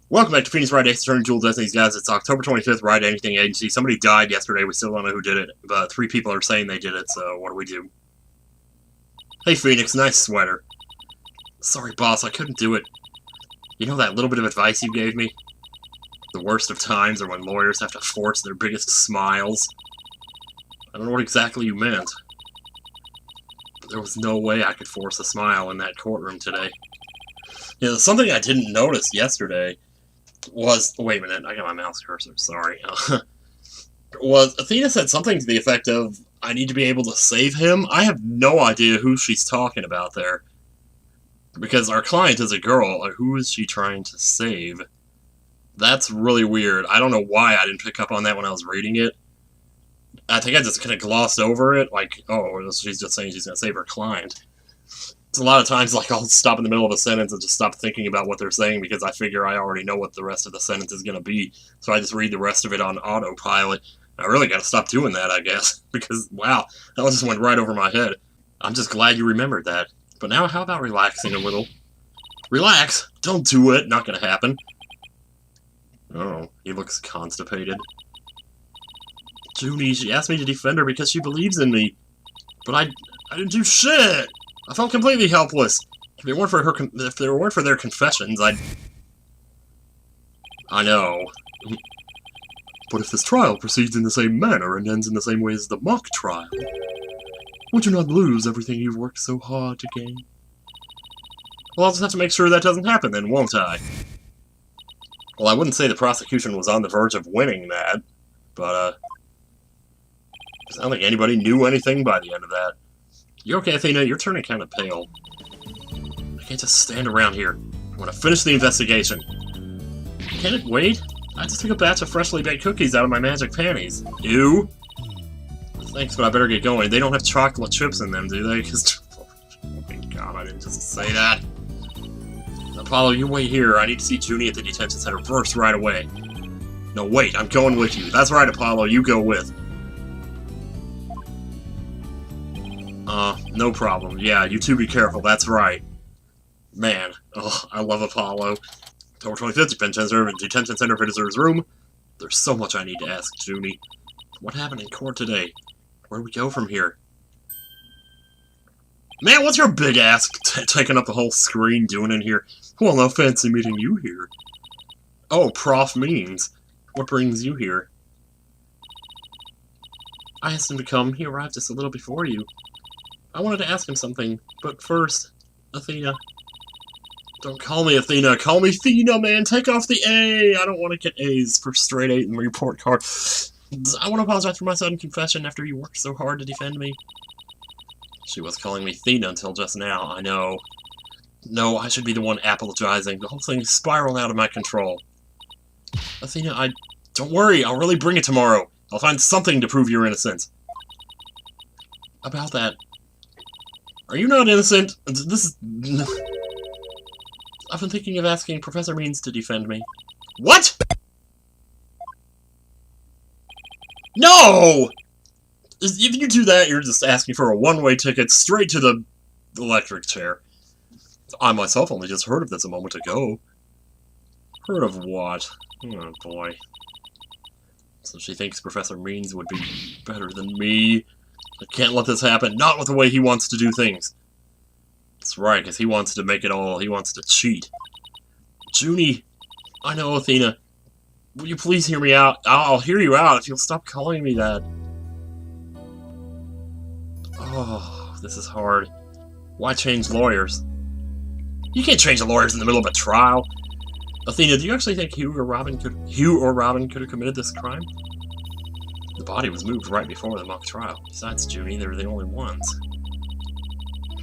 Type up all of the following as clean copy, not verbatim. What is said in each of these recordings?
Welcome back to Phoenix Wright, Attorney Jewel Destinies, guys. It's October 25th, Wright Anything Agency. Somebody died yesterday. We still don't know who did it, but 3 people are saying they did it, so what do we do? Hey, Phoenix, nice sweater. Sorry, boss, I couldn't do it. You know that little bit of advice you gave me? The worst of times are when lawyers have to force their biggest smiles. I don't know what exactly you meant, but there was no way I could force a smile in that courtroom today. You know, something I didn't notice yesterday was, wait a minute, I got my mouse cursor, sorry. Was Athena said something to the effect of, I need to be able to save him? I have no idea who she's talking about there. Because our client is a girl, who is she trying to save? That's really weird. I don't know why I didn't pick up on that when I was reading it. I think I just kind of glossed over it, like, oh, she's just saying she's going to save her client. A lot of times, like, I'll stop in the middle of a sentence and just stop thinking about what they're saying because I figure I already know what the rest of the sentence is going to be. So I just read the rest of it on autopilot. I really got to stop doing that, I guess, because, wow, that one just went right over my head. I'm just glad you remembered that. But now, how about relaxing a little? Relax! Don't do it! Not going to happen. Oh, he looks constipated. Junie, she asked me to defend her because she believes in me. But I didn't do shit! I felt completely helpless. If it weren't for their confessions, I know. But if this trial proceeds in the same manner and ends in the same way as the mock trial, would you not lose everything you've worked so hard to gain? Well, I'll just have to make sure that doesn't happen then, won't I? Well, I wouldn't say the prosecution was on the verge of winning that, but, I don't think anybody knew anything by the end of that. You okay, Athena? You're turning kind of pale. I can't just stand around here. I want to finish the investigation. Can it wait? I just took a batch of freshly baked cookies out of my magic panties. Ew. Thanks, but I better get going. They don't have chocolate chips in them, do they? Because, oh my god, I didn't just say that. Apollo, you wait here. I need to see Junie at the detention center first right away. No, wait, I'm going with you. That's right, Apollo, you go with. No problem. Yeah, you two be careful, that's right. Man, oh, I love Apollo. October 25th, detention center visitor's room. There's so much I need to ask Junie. What happened in court today? Where do we go from here? Man, what's your big ass taking up the whole screen doing in here? Well, no fancy meeting you here. Oh, Prof Means. What brings you here? I asked him to come. He arrived just a little before you. I wanted to ask him something, but first, Athena. Don't call me Athena, call me Thena, man! Take off the A! I don't want to get A's for straight 8 in the report card. I want to apologize for my sudden confession after you worked so hard to defend me. She was calling me Thena until just now, I know. No, I should be the one apologizing. The whole thing spiraled out of my control. Athena, don't worry, I'll really bring it tomorrow. I'll find something to prove your innocence. About that... Are you not innocent? This is... I've been thinking of asking Professor Means to defend me. What?! No! If you do that, you're just asking for a one-way ticket straight to the electric chair. I myself only just heard of this a moment ago. Heard of what? Oh boy. So she thinks Professor Means would be better than me. I can't let this happen, not with the way he wants to do things. That's right, because he wants to make it all, he wants to cheat. Junie, I know, Athena. Will you please hear me out? I'll hear you out if you'll stop calling me that. Oh, this is hard. Why change lawyers? You can't change the lawyers in the middle of a trial. Athena, do you actually think Hugh or Robin could have committed this crime? The body was moved right before the mock trial. Besides Junie, they were the only ones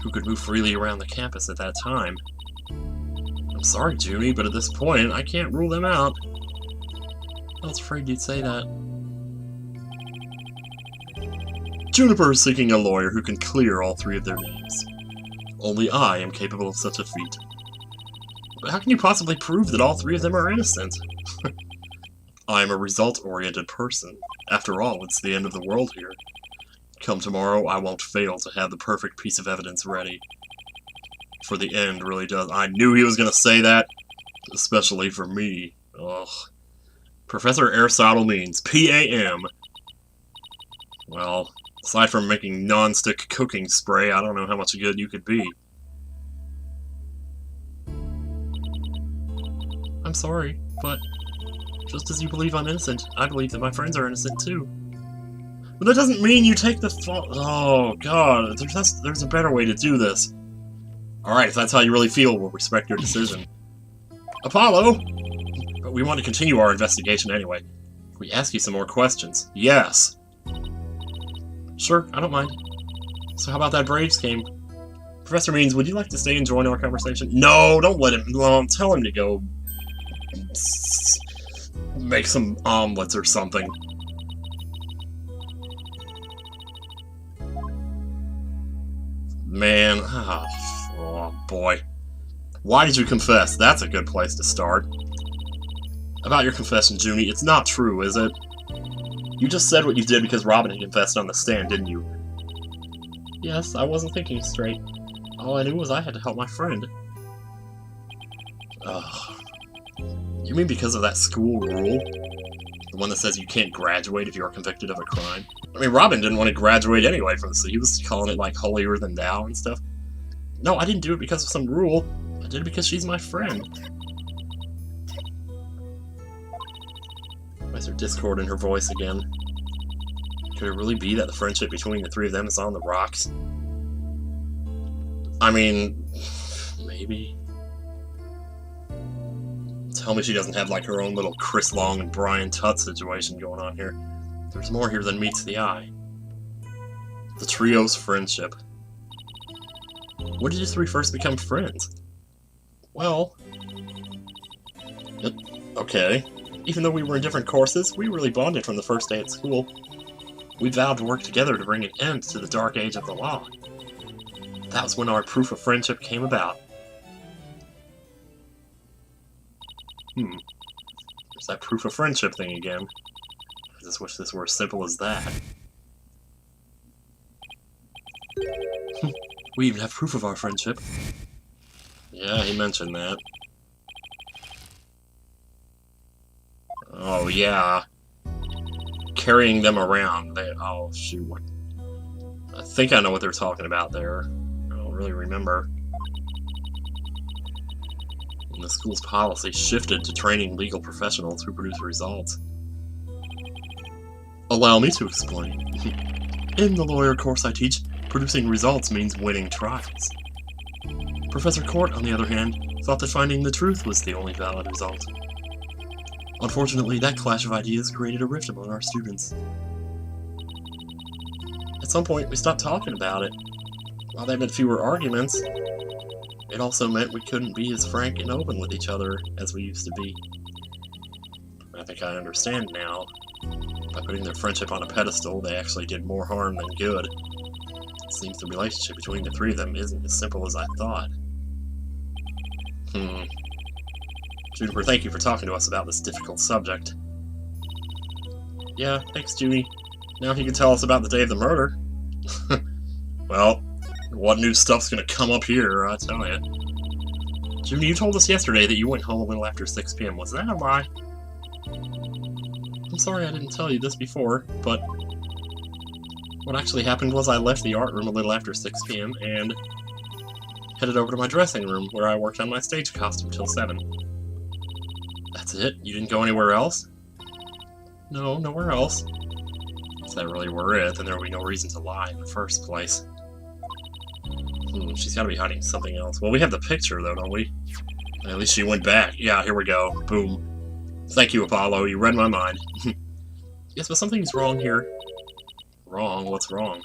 who could move freely around the campus at that time. I'm sorry, Junie, but at this point, I can't rule them out. I was afraid you'd say that. Juniper is seeking a lawyer who can clear all 3 of their names. Only I am capable of such a feat. But how can you possibly prove that all 3 of them are innocent? I am a result-oriented person. After all, it's the end of the world here. Come tomorrow, I won't fail to have the perfect piece of evidence ready. For the end really does. I knew he was going to say that. Especially for me. Ugh. Professor Aristotle means PAM. Well, aside from making non-stick cooking spray, I don't know how much good you could be. I'm sorry, but just as you believe I'm innocent, I believe that my friends are innocent too. But that doesn't mean you take the fault. Oh, God, there's a better way to do this. Alright, if that's how you really feel, we'll respect your decision. Apollo! But we want to continue our investigation anyway. Can we ask you some more questions? Yes! Sure, I don't mind. So how about that Braves game? Professor Means, would you like to stay and join our conversation? No, don't let him. Well, tell him to go make some omelets or something. Man, oh boy. Why did you confess? That's a good place to start. About your confession, Junie, it's not true, is it? You just said what you did because Robin had confessed on the stand, didn't you? Yes, I wasn't thinking straight. All I knew was I had to help my friend. Ugh. You mean because of that school rule? The one that says you can't graduate if you are convicted of a crime? I mean, Robin didn't want to graduate anyway from this. He was calling it, like, holier than thou and stuff. No, I didn't do it because of some rule. I did it because she's my friend. Why is there discord in her voice again? Could it really be that the friendship between the three of them is on the rocks? I mean, maybe. Tell me she doesn't have, like, her own little Chris Long and Brian Tutt situation going on here. There's more here than meets the eye. The trio's friendship. When did you three first become friends? Well... okay. Even though we were in different courses, we really bonded from the first day at school. We vowed to work together to bring an end to the dark age of the law. That was when our proof of friendship came about. There's that proof of friendship thing again. I just wish this were as simple as that. We even have proof of our friendship. Yeah, he mentioned that. Oh, yeah. Carrying them around. Oh, shoot. I think I know what they're talking about there. I don't really remember. And the school's policy shifted to training legal professionals who produce results. Allow me to explain. In the lawyer course I teach, producing results means winning trials. Professor Court, on the other hand, thought that finding the truth was the only valid result. Unfortunately, that clash of ideas created a rift among our students. At some point, we stopped talking about it. While there had been fewer arguments, it also meant we couldn't be as frank and open with each other as we used to be. I think I understand now. By putting their friendship on a pedestal, they actually did more harm than good. It seems the relationship between the three of them isn't as simple as I thought. Juniper, thank you for talking to us about this difficult subject. Yeah, thanks, Junie. Now he can tell us about the day of the murder. Well, what new stuff's gonna come up here, I tell ya. Junie, you told us yesterday that you went home a little after 6 p.m. Was that a lie? I'm sorry I didn't tell you this before, but what actually happened was I left the art room a little after 6 p.m. and headed over to my dressing room, where I worked on my stage costume till 7. That's it? You didn't go anywhere else? No, nowhere else. If that really were it, then there would be no reason to lie in the first place. She's gotta be hiding something else. Well, we have the picture, though, don't we? At least she went back. Yeah, here we go. Boom. Thank you, Apollo. You read my mind. Yes, but something's wrong here. Wrong? What's wrong?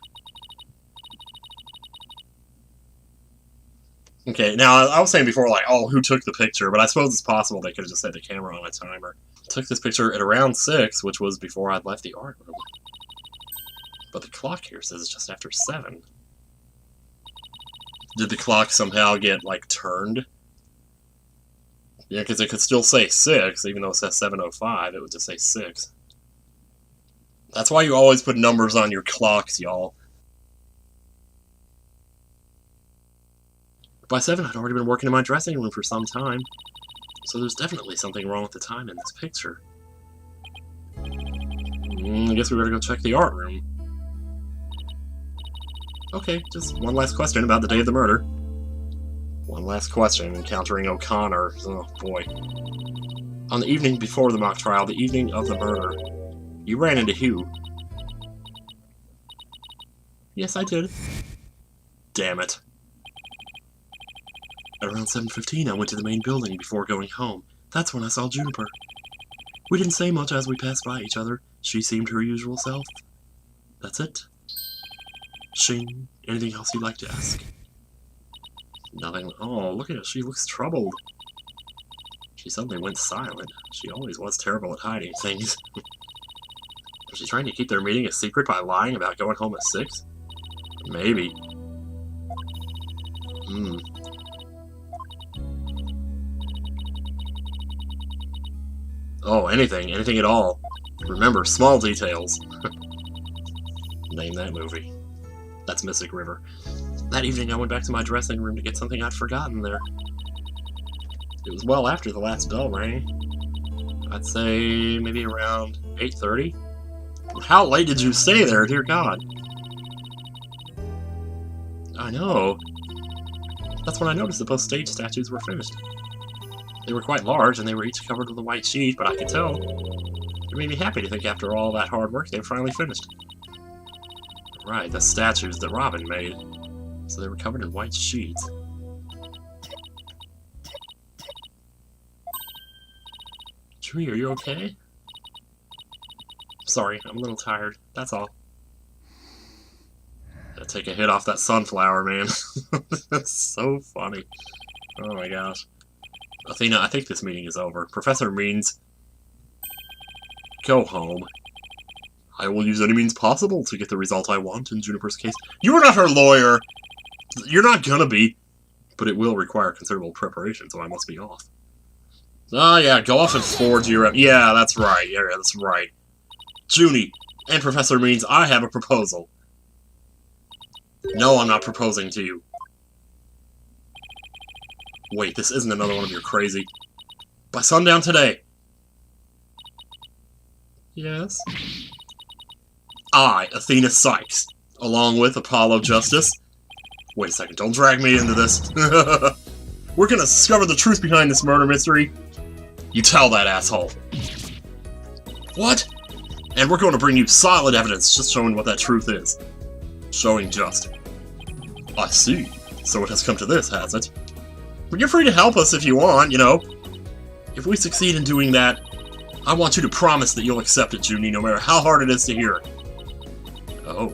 Okay, now, I was saying before, like, oh, who took the picture? But I suppose it's possible they could have just set the camera on a timer. Took this picture at around 6, which was before I'd left the art room. But the clock here says it's just after 7. Did the clock somehow get, like, turned? Yeah, because it could still say 6, even though it says 7:05, it would just say 6. That's why you always put numbers on your clocks, y'all. By 7, I'd already been working in my dressing room for some time. So there's definitely something wrong with the time in this picture. I guess we better go check the art room. Okay, just one last question about the day of the murder. One last question, encountering O'Connor. Oh, boy. On the evening before the mock trial, the evening of the murder, you ran into who? Yes, I did. Damn it. At around 7:15, I went to the main building before going home. That's when I saw Juniper. We didn't say much as we passed by each other. She seemed her usual self. That's it. Shing, anything else you'd like to ask? Nothing. Oh, look at her. She looks troubled. She suddenly went silent. She always was terrible at hiding things. Was she trying to keep their meeting a secret by lying about going home at 6? Maybe. Oh, anything at all. Remember, small details. Name that movie. That's Mystic River. That evening I went back to my dressing room to get something I'd forgotten there. It was well after the last bell rang. I'd say maybe around 8:30. How late did you stay there, dear God? I know. That's when I noticed that both stage statues were finished. They were quite large, and they were each covered with a white sheet, but I could tell. It made me happy to think after all that hard work they were finally finished. Right, the statues that Robin made. So they were covered in white sheets. Junie, are you okay? Sorry, I'm a little tired. That's all. Gotta take a hit off that sunflower, man. That's so funny. Oh my gosh. Athena, I think this meeting is over. Professor Means, go home. I will use any means possible to get the result I want in Juniper's case. You are not her lawyer! You're not gonna be. But it will require considerable preparation, so I must be off. Ah, yeah, go off and forge your own. Yeah, that's right. Yeah, that's right. Junie and Professor Means, I have a proposal. No, I'm not proposing to you. Wait, this isn't another one of your crazy. By sundown today. Yes? I, Athena Sykes, along with Apollo Justice. Wait a second, don't drag me into this. We're gonna discover the truth behind this murder mystery. You tell that asshole. What? And we're going to bring you solid evidence just showing what that truth is. Showing just. I see. So it has come to this, has it? But you're free to help us if you want, you know. If we succeed in doing that, I want you to promise that you'll accept it, Junie, no matter how hard it is to hear it. Oh.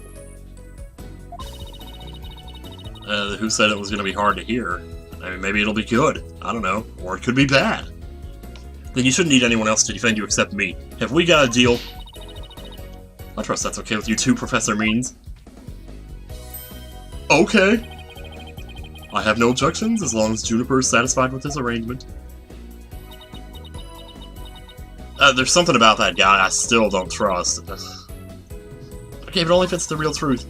Who said it was going to be hard to hear? I mean, maybe it'll be good. I don't know. Or it could be bad. Then you shouldn't need anyone else to defend you except me. Have we got a deal? I trust that's okay with you too, Professor Means. Okay. I have no objections as long as Juniper is satisfied with this arrangement. There's something about that guy I still don't trust. Okay, but only if it's the real truth.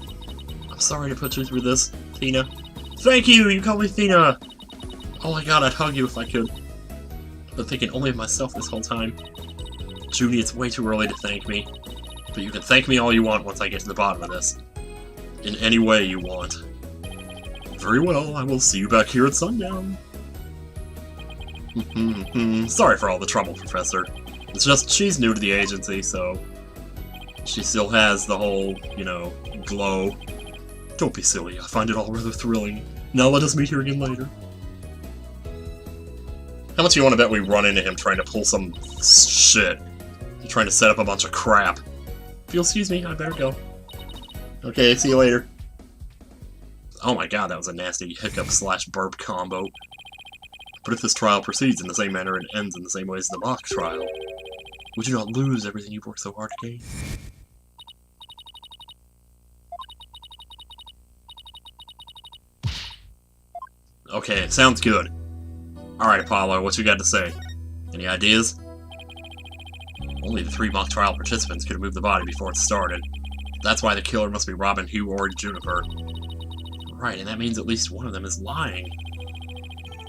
I'm sorry to put you through this, Tina. Thank you! You call me Tina! Oh my god, I'd hug you if I could. I've been thinking only of myself this whole time. Junie, it's way too early to thank me. But you can thank me all you want once I get to the bottom of this. In any way you want. Very well, I will see you back here at sundown. Sorry for all the trouble, Professor. It's just, she's new to the agency, so... she still has the whole, you know, glow. Don't be silly, I find it all rather thrilling. Now let us meet here again later. How much do you want to bet we run into him trying to pull some shit? Trying to set up a bunch of crap. If you'll excuse me, I better go. Okay, see you later. Oh my god, that was a nasty hiccup/burp combo. But if this trial proceeds in the same manner and ends in the same way as the mock trial, would you not lose everything you've worked so hard to gain? Okay, sounds good. Alright, Apollo, what you got to say? Any ideas? Only the 3 mock trial participants could have moved the body before it started. That's why the killer must be Robin, Hugh, or Juniper. Right, and that means at least one of them is lying.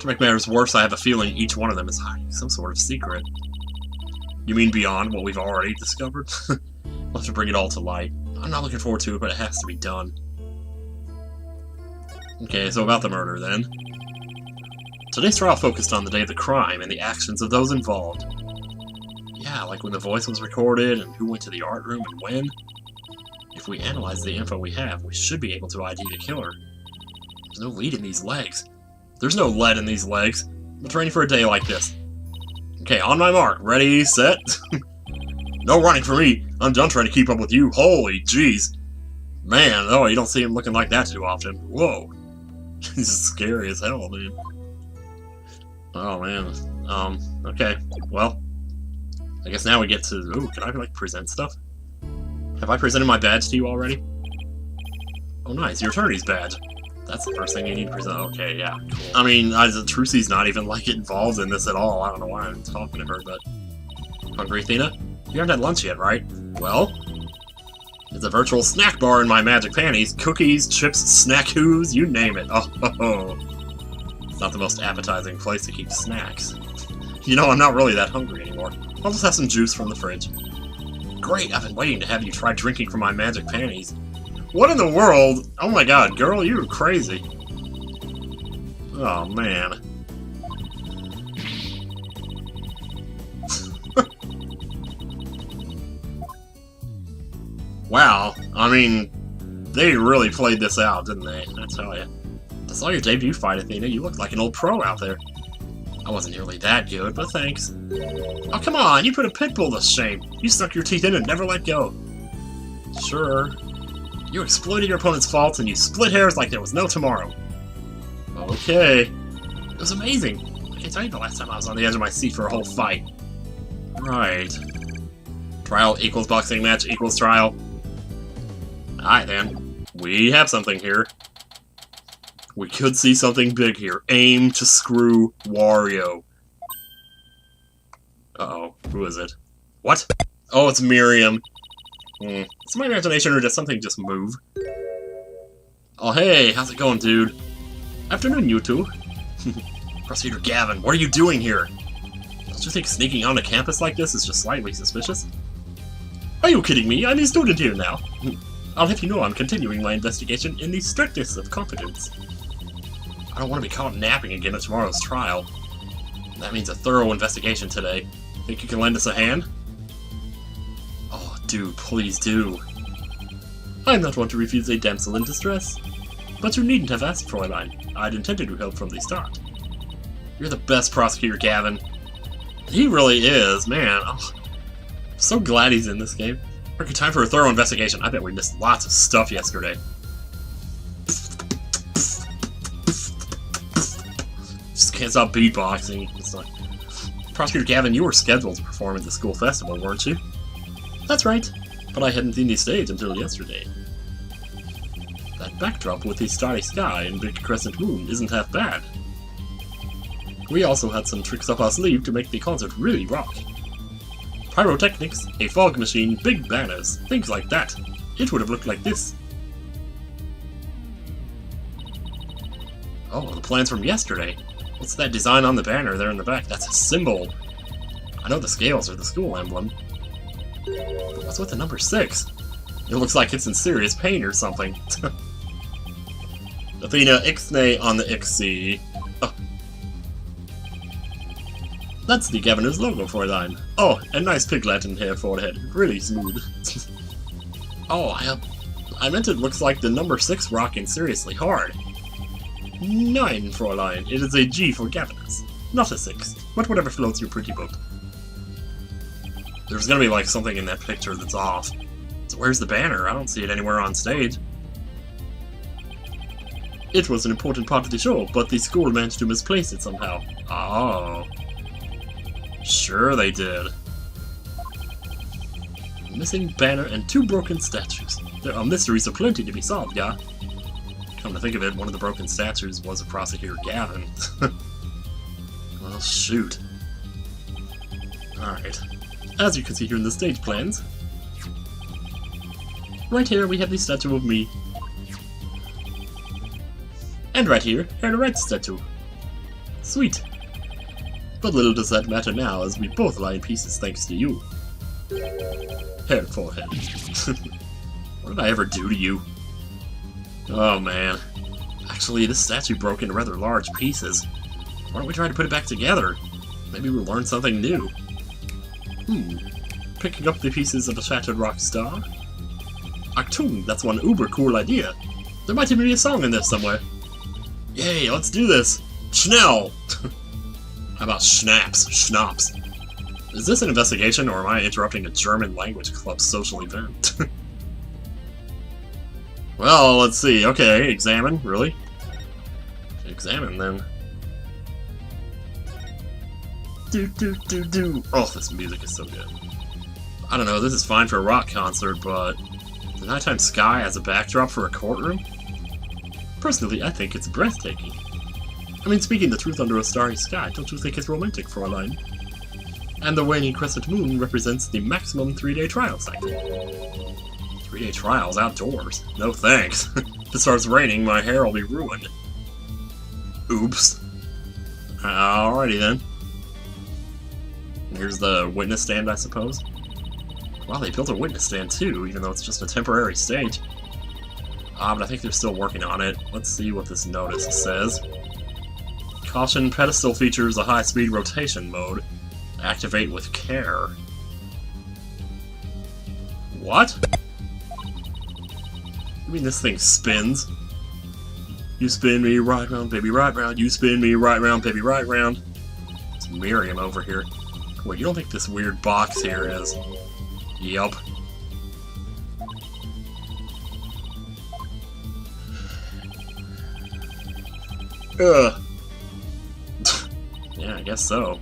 To make matters worse, I have a feeling each one of them is hiding some sort of secret. You mean beyond what we've already discovered? We'll have to bring it all to light. I'm not looking forward to it, but it has to be done. Okay, so about the murder, then. Today's trial focused on the day of the crime and the actions of those involved. Yeah, like when the voice was recorded and who went to the art room and when. If we analyze the info we have, we should be able to ID the killer. There's no lead in these legs. There's no lead in these legs. I'm training for a day like this. Okay, on my mark. Ready, set. No running for me. I'm done trying to keep up with you. Holy jeez. Man, oh, you don't see him looking like that too often. Whoa. He's scary as hell, dude. Oh, man. Okay. Well, I guess now we get to... Ooh, can I, like, present stuff? Have I presented my badge to you already? Oh, nice. Your attorney's badge. That's the first thing you need to present. Okay, yeah, cool. I mean, Trucy's not even, like, involved in this at all. I don't know why I'm talking to her, but... Hungry, Athena? You haven't had lunch yet, right? Well... There's a virtual snack bar in my magic panties. Cookies, chips, snack-hoos, you name it. Oh. It's not the most appetizing place to keep snacks. You know, I'm not really that hungry anymore. I'll just have some juice from the fridge. Great, I've been waiting to have you try drinking from my magic panties. What in the world? Oh my god, girl, you're crazy. Oh, man. Wow, I mean, they really played this out, didn't they? I tell you. I saw your debut fight, Athena. You looked like an old pro out there. I wasn't nearly that good, but thanks. Oh, come on, you put a pit bull to shame. You stuck your teeth in and never let go. Sure. You exploited your opponent's faults and you split hairs like there was no tomorrow. Okay. It was amazing. I can't tell you the last time I was on the edge of my seat for a whole fight. Right. Trial equals boxing match equals trial. Alright then. We have something here. We could see something big here. Aim to screw Wario. Uh-oh. Who is it? What? Oh, it's Miriam. It's my imagination or does something just move? Oh, hey, how's it going, dude? Afternoon, you two. Prosecutor Gavin, what are you doing here? Don't you think sneaking onto campus like this is just slightly suspicious? Are you kidding me? I'm a student here now. I'll have you know I'm continuing my investigation in the strictest of confidence. I don't want to be caught napping again at tomorrow's trial. That means a thorough investigation today. Think you can lend us a hand? Oh, dude, please do. I'm not one to refuse a damsel in distress. But you needn't have asked, Fräulein. I'd intended to help from the start. You're the best prosecutor, Gavin. He really is, man. Oh, I'm so glad he's in this game. Okay, time for a thorough investigation. I bet we missed lots of stuff yesterday. Just can't stop beatboxing. It's like... Prosecutor Gavin, you were scheduled to perform at the school festival, weren't you? That's right, but I hadn't seen the stage until yesterday. That backdrop with the starry sky and big crescent moon isn't half bad. We also had some tricks up our sleeve to make the concert really rock. Pyrotechnics, a fog machine, big banners, things like that. It would have looked like this. Oh, the plans from yesterday. What's that design on the banner there in the back? That's a symbol. I know the scales are the school emblem. But what's with the number 6? It looks like it's in serious pain or something. Athena, ixnay on the ixy. Oh. That's the Governor's logo, Fräulein. Oh, and nice piglet in hair forehead. Really smooth. Oh, I meant it looks like the number 6 rocking seriously hard. 9, Fräulein. It is a G for Governors. Not a 6, but whatever floats your pretty boat. There's gonna be like something in that picture that's off. So where's the banner? I don't see it anywhere on stage. It was an important part of the show, but the school managed to misplace it somehow. Oh. Sure they did. Missing banner and 2 broken statues. There are mysteries aplenty to be solved, yeah? Come to think of it, one of the broken statues was a prosecutor Gavin. Well, shoot. Alright. As you can see here in the stage plans, right here we have the statue of me. And right here, the Wright statue. Sweet. But little does that matter now, as we both lie in pieces thanks to you. Head forehead. What did I ever do to you? Oh man. Actually, this statue broke into rather large pieces. Why don't we try to put it back together? Maybe we'll learn something new. Picking up the pieces of a shattered rock star? Achtung, that's one uber cool idea. There might even be a song in this somewhere. Yay, let's do this! Schnell! How about schnapps? Schnapps. Is this an investigation, or am I interrupting a German language club social event? Well, let's see. Okay, examine. Really? Examine, then. Do. Oh, this music is so good. I don't know, this is fine for a rock concert, but the nighttime sky as a backdrop for a courtroom? Personally, I think it's breathtaking. I mean, speaking the truth under a starry sky, don't you think it's romantic, Fräulein? And the waning crescent moon represents the maximum 3-day trial cycle. 3-day trials outdoors? No thanks. If it starts raining, my hair will be ruined. Oops. Alrighty then. Here's the witness stand, I suppose. Wow, they built a witness stand too, even though it's just a temporary stage. But I think they're still working on it. Let's see what this notice says. Caution, pedestal features a high-speed rotation mode. Activate with care. What? You mean this thing spins? You spin me right round, baby, right round. You spin me right round, baby, right round. It's Miriam over here. Wait, you don't think this weird box here is... Yup. Ugh. Yeah, I guess so.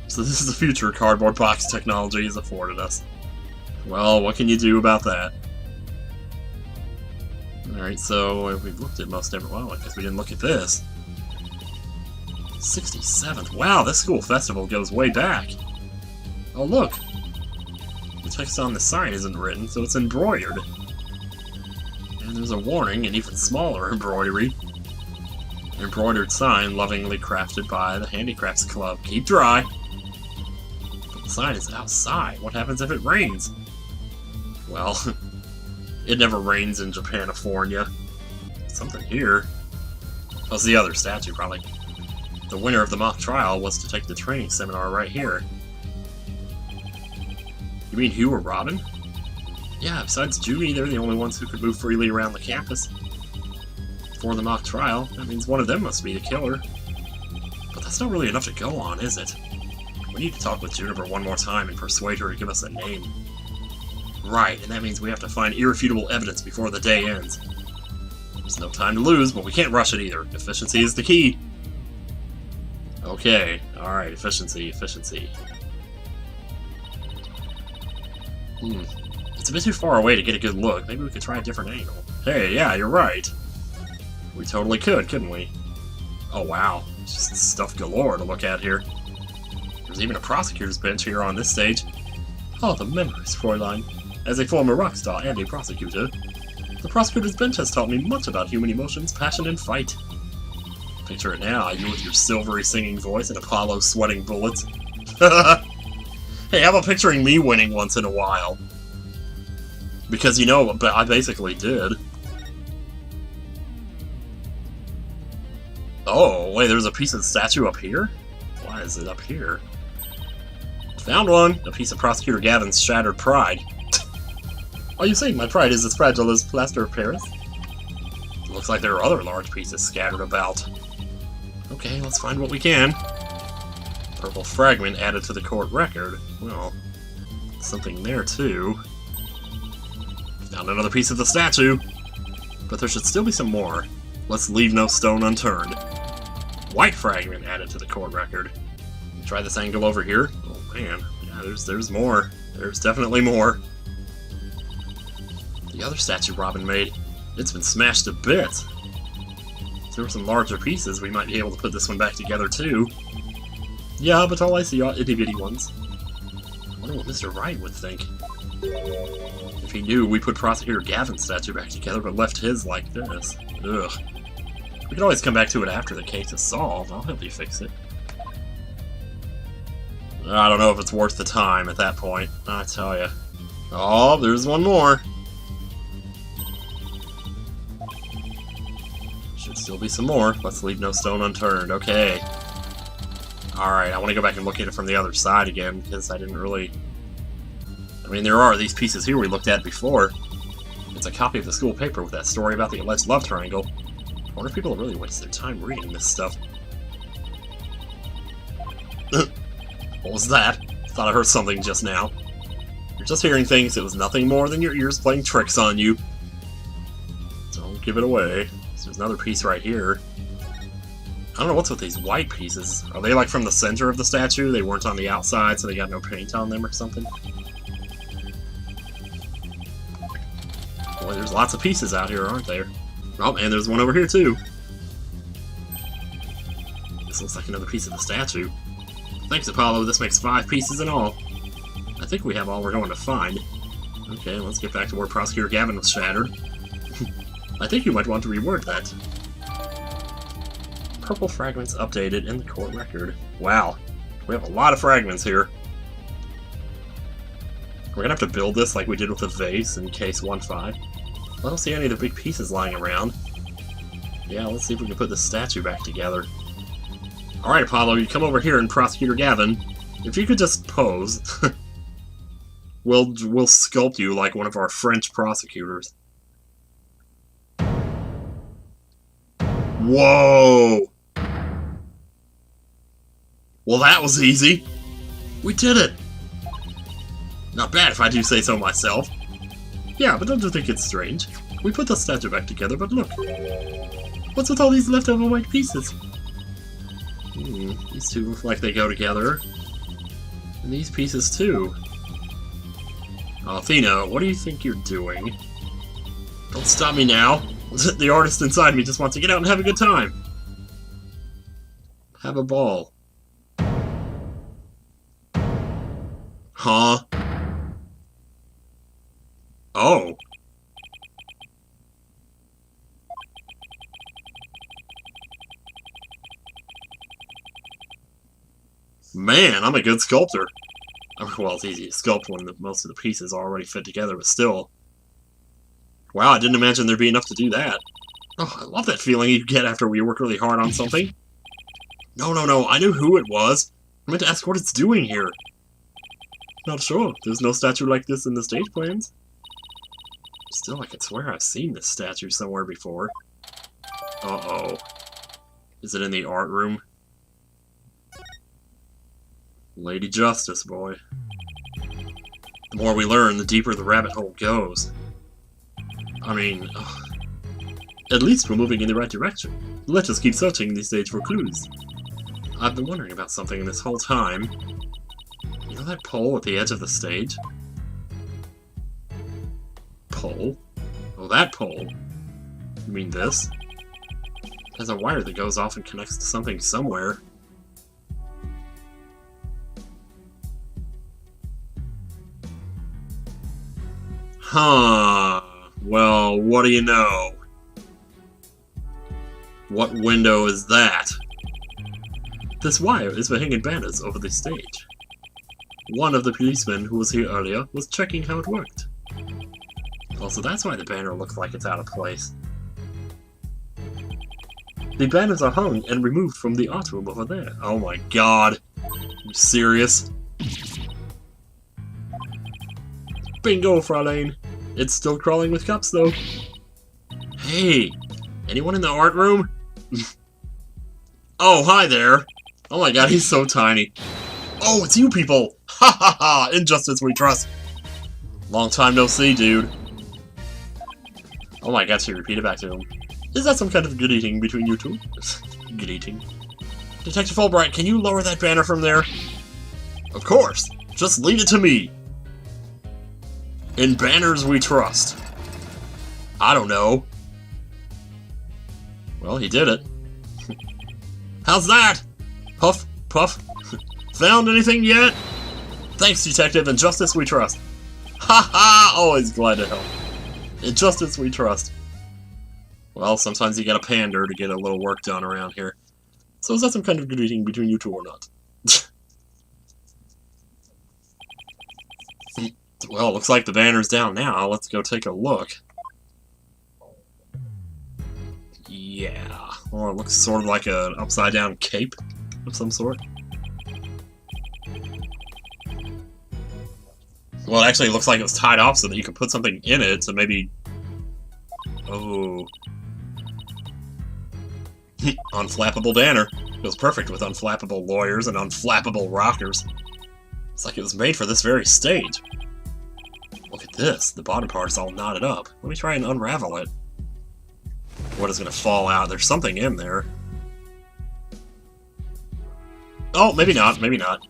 So this is the future cardboard box technology has afforded us. Well, what can you do about that? Alright, so we've looked at most every... Well, I guess we didn't look at this. 67th. Wow, this school festival goes way back. Oh, look. The text on the sign isn't written, so it's embroidered. And there's a warning, an even smaller embroidery. An embroidered sign lovingly crafted by the Handicrafts Club. Keep dry. But the sign is outside. What happens if it rains? Well, it never rains in Japanifornia. Something here. Oh, it's the other statue, probably. The winner of the mock trial was to take the training seminar right here. You mean Hugh or Robin? Yeah, besides Junie, they're the only ones who could move freely around the campus. For the mock trial, that means one of them must be the killer. But that's not really enough to go on, is it? We need to talk with Juniper one more time and persuade her to give us a name. Right, and that means we have to find irrefutable evidence before the day ends. There's no time to lose, but we can't rush it either. Efficiency is the key. Okay, alright, efficiency. It's a bit too far away to get a good look. Maybe we could try a different angle. Hey, yeah, you're right. We totally could, couldn't we? Oh wow, just stuff galore to look at here. There's even a prosecutor's bench here on this stage. Oh, the memories, Fräulein. As a former rock star and a prosecutor, the prosecutor's bench has taught me much about human emotions, passion, and fight. Picture it now, you with your silvery singing voice and Apollo sweating bullets. Hey, how about picturing me winning once in a while? Because, you know, I basically did. Oh, wait, there's a piece of the statue up here? Why is it up here? Found one! A piece of Prosecutor Gavin's shattered pride. Are you saying my pride is as fragile as plaster of Paris? Looks like there are other large pieces scattered about. Okay, let's find what we can. Purple fragment added to the court record. Well, something there too. Found another piece of the statue. But there should still be some more. Let's leave no stone unturned. White fragment added to the court record. Try this angle over here. Oh man, yeah, there's more. There's definitely more. The other statue Robin made, it's been smashed to bits. If there were some larger pieces, we might be able to put this one back together too. Yeah, but all I see are itty-bitty ones. I wonder what Mr. Wright would think. If he knew we put Prosecutor Gavin's statue back together but left his like this. Ugh. We can always come back to it after the case is solved. I'll help you fix it. I don't know if it's worth the time at that point, I tell ya. Oh, there's one more. Should still be some more. Let's leave no stone unturned. Okay. Alright, I want to go back and look at it from the other side again, because I didn't really... I mean, there are these pieces here we looked at before. It's a copy of the school paper with that story about the alleged love triangle. I wonder if people really waste their time reading this stuff. What was that? Thought I heard something just now. You're just hearing things. It was nothing more than your ears playing tricks on you. Don't give it away. So there's another piece right here. I don't know what's with these white pieces. Are they like from the center of the statue? They weren't on the outside, so they got no paint on them or something? Boy, there's lots of pieces out here, aren't there? Oh, and there's one over here, too. This looks like another piece of the statue. Thanks, Apollo. This makes 5 pieces in all. I think we have all we're going to find. Okay, let's get back to where Prosecutor Gavin was shattered. I think you might want to reword that. Purple fragments updated in the court record. Wow. We have a lot of fragments here. We're gonna have to build this like we did with the vase in case 1-5. I don't see any of the big pieces lying around. Yeah, let's see if we can put this statue back together. Alright, Apollo, you come over here and Prosecutor Gavin. If you could just pose, we'll sculpt you like one of our French prosecutors. Whoa! Well, that was easy. We did it! Not bad if I do say so myself. Yeah, but don't you think it's strange? We put the statue back together, but look. What's with all these leftover white pieces? These two look like they go together. And these pieces too. Oh, Athena, what do you think you're doing? Don't stop me now. The artist inside me just wants to get out and have a good time. Have a ball. Huh? Oh. Man, I'm a good sculptor. Well, it's easy to sculpt when most of the pieces are already fit together, but still. Wow, I didn't imagine there'd be enough to do that. Oh, I love that feeling you get after we work really hard on something. No, I knew who it was. I meant to ask what it's doing here. Not sure. There's no statue like this in the stage plans. Still, I could swear I've seen this statue somewhere before. Uh-oh. Is it in the art room? Lady Justice, boy. The more we learn, the deeper the rabbit hole goes. I mean, at least we're moving in the right direction. Let us keep searching the stage for clues. I've been wondering about something this whole time. You know that pole at the edge of the stage? Pole? Oh, that pole. You mean this? It has a wire that goes off and connects to something somewhere. Huh. Well, what do you know? What window is that? This wire is for hanging banners over the stage. One of the policemen who was here earlier was checking how it worked. Also, that's why the banner looks like it's out of place. The banners are hung and removed from the art room over there. Oh my god. Are you serious? Bingo, Fraulein. It's still crawling with cups, though. Hey, anyone in the art room? Oh, hi there. Oh my god, he's so tiny. Oh, it's you people. Ha ha ha, in justice we trust. Long time no see, dude. Oh my god, she repeated back to him. Is that some kind of good eating between you two? Good eating. Detective Fulbright, can you lower that banner from there? Of course. Just leave it to me. In banners we trust. I don't know. Well, he did it. How's that? Puff, puff. Found anything yet? Thanks, Detective. In justice we trust. Ha ha! Always glad to help. In justice we trust. Well, sometimes you gotta pander to get a little work done around here. So is that some kind of greeting between you two or not? Well, looks like the banner's down now. Let's go take a look. Yeah. Well, it looks sort of like an upside-down cape of some sort. Well, it actually looks like it was tied off so that you could put something in it to maybe... Oh. Unflappable banner. Feels perfect with unflappable lawyers and unflappable rockers. It's like it was made for this very stage. Look at this. The bottom part's all knotted up. Let me try and unravel it. What is going to fall out? There's something in there. Oh, maybe not. Maybe not.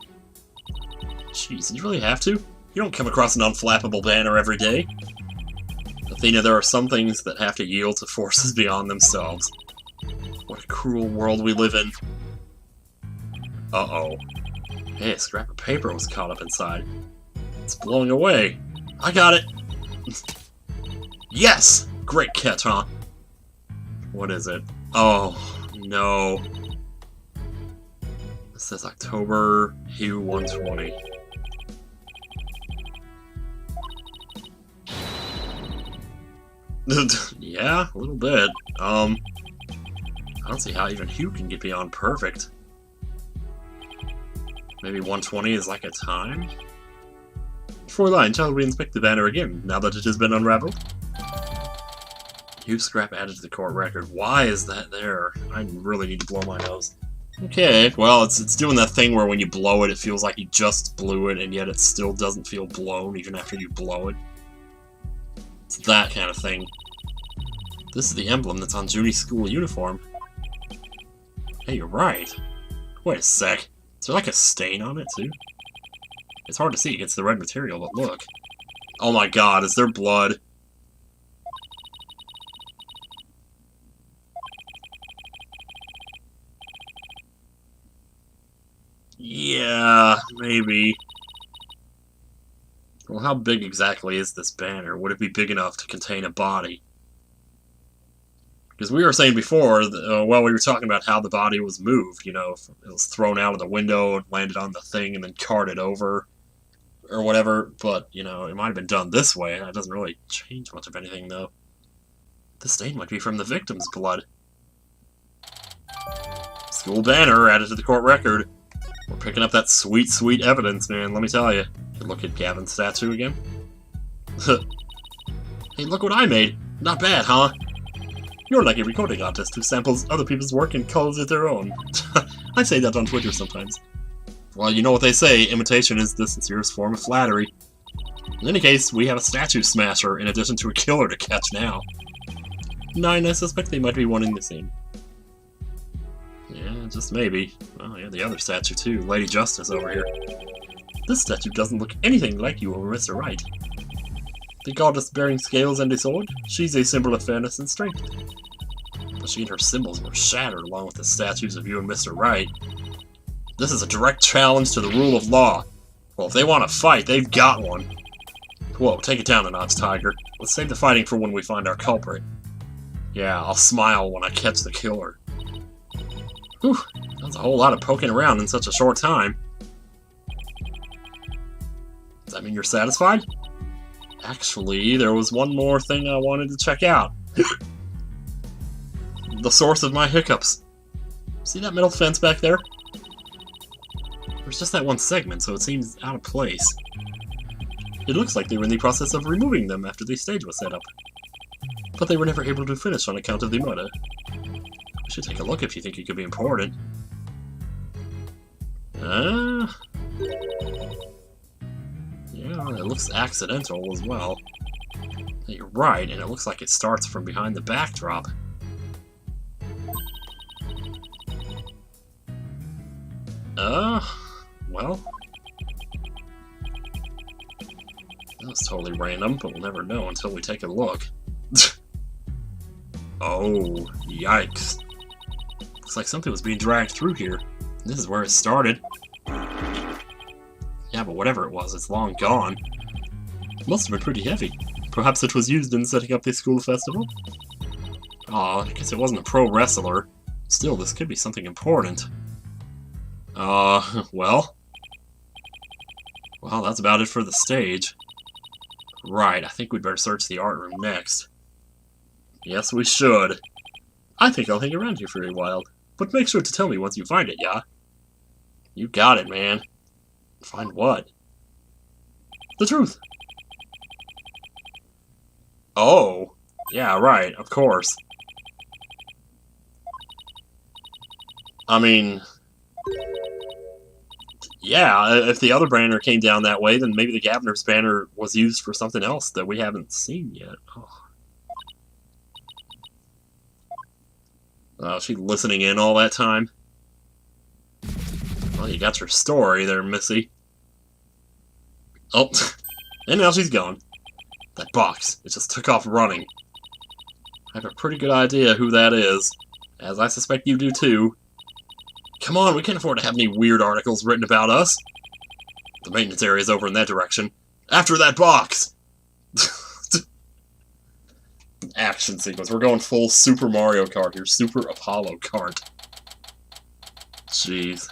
Jeez, did you really have to? You don't come across an unflappable banner every day. Athena, there are some things that have to yield to forces beyond themselves. What a cruel world we live in. Uh-oh. Hey, a scrap of paper was caught up inside. It's blowing away. I got it! Yes! Great catch, huh? What is it? Oh, no. It says October Hue 120. Yeah, a little bit. I don't see how even Hue can get beyond perfect. Maybe 120 is like a time? Before line, shall we inspect the banner again, now that it has been unraveled? Hue scrap added to the court record. Why is that there? I really need to blow my nose. Okay, well, it's doing that thing where when you blow it, it feels like you just blew it, and yet it still doesn't feel blown even after you blow it. It's that kind of thing. This is the emblem that's on Junie's school uniform. Hey, you're right. Wait a sec. Is there like a stain on it, too? It's hard to see against the red material, but look. Oh my god, is there blood? Yeah, maybe. Well, how big exactly is this banner? Would it be big enough to contain a body? Because we were saying before, while we were talking about how the body was moved, you know, it was thrown out of the window and landed on the thing and then carted over, or whatever, but, you know, it might have been done this way. That doesn't really change much of anything, though. The stain might be from the victim's blood. School banner added to the court record. We're picking up that sweet, sweet evidence, man, let me tell you. Look at Gavin's statue again. Hey, look what I made! Not bad, huh? You're like a recording artist who samples other people's work and calls it their own. I say that on Twitter sometimes. Well, you know what they say, imitation is the sincerest form of flattery. In any case, we have a statue smasher in addition to a killer to catch now. 9, I suspect they might be one and the same. Yeah, just maybe. Oh yeah, the other statue too, Lady Justice over here. This statue doesn't look anything like you or Mr. Wright. The goddess bearing scales and a sword, she's a symbol of fairness and strength. But she and her symbols were shattered along with the statues of you and Mr. Wright. This is a direct challenge to the rule of law. Well, if they want to fight, they've got one. Whoa, take it down a notch, Tiger. Let's save the fighting for when we find our culprit. Yeah, I'll smile when I catch the killer. Whew, that's a whole lot of poking around in such a short time. Does that mean you're satisfied? Actually, there was one more thing I wanted to check out. The source of my hiccups. See that metal fence back there? There's just that one segment, so it seems out of place. It looks like they were in the process of removing them after the stage was set up. But they were never able to finish on account of the murder. We should take a look if you think it could be important. Yeah, it looks accidental as well. You're right, and it looks like it starts from behind the backdrop. Well. That was totally random, but we'll never know until we take a look. Oh, yikes. Looks like something was being dragged through here. This is where it started. Yeah, but whatever it was, it's long gone. It must have been pretty heavy. Perhaps it was used in setting up the school festival? Aw, I guess it wasn't a pro wrestler. Still, this could be something important. Well... Well, that's about it for the stage. Right, I think we'd better search the art room next. Yes, we should. I think I'll hang around here for a while, but make sure to tell me once you find it, yeah? You got it, man. Find what? The truth. Oh. Yeah, right, of course. I mean... Yeah, if the other banner came down that way, then maybe the Gaviner's banner was used for something else that we haven't seen yet. Oh, she listening in all that time? Well, you got your story there, Missy. Oh, and now she's gone. That box, it just took off running. I have a pretty good idea who that is, as I suspect you do too. Come on, we can't afford to have any weird articles written about us. The maintenance area is over in that direction. After that box! Action sequence. We're going full Super Mario Kart here. Super Apollo Kart. Jeez.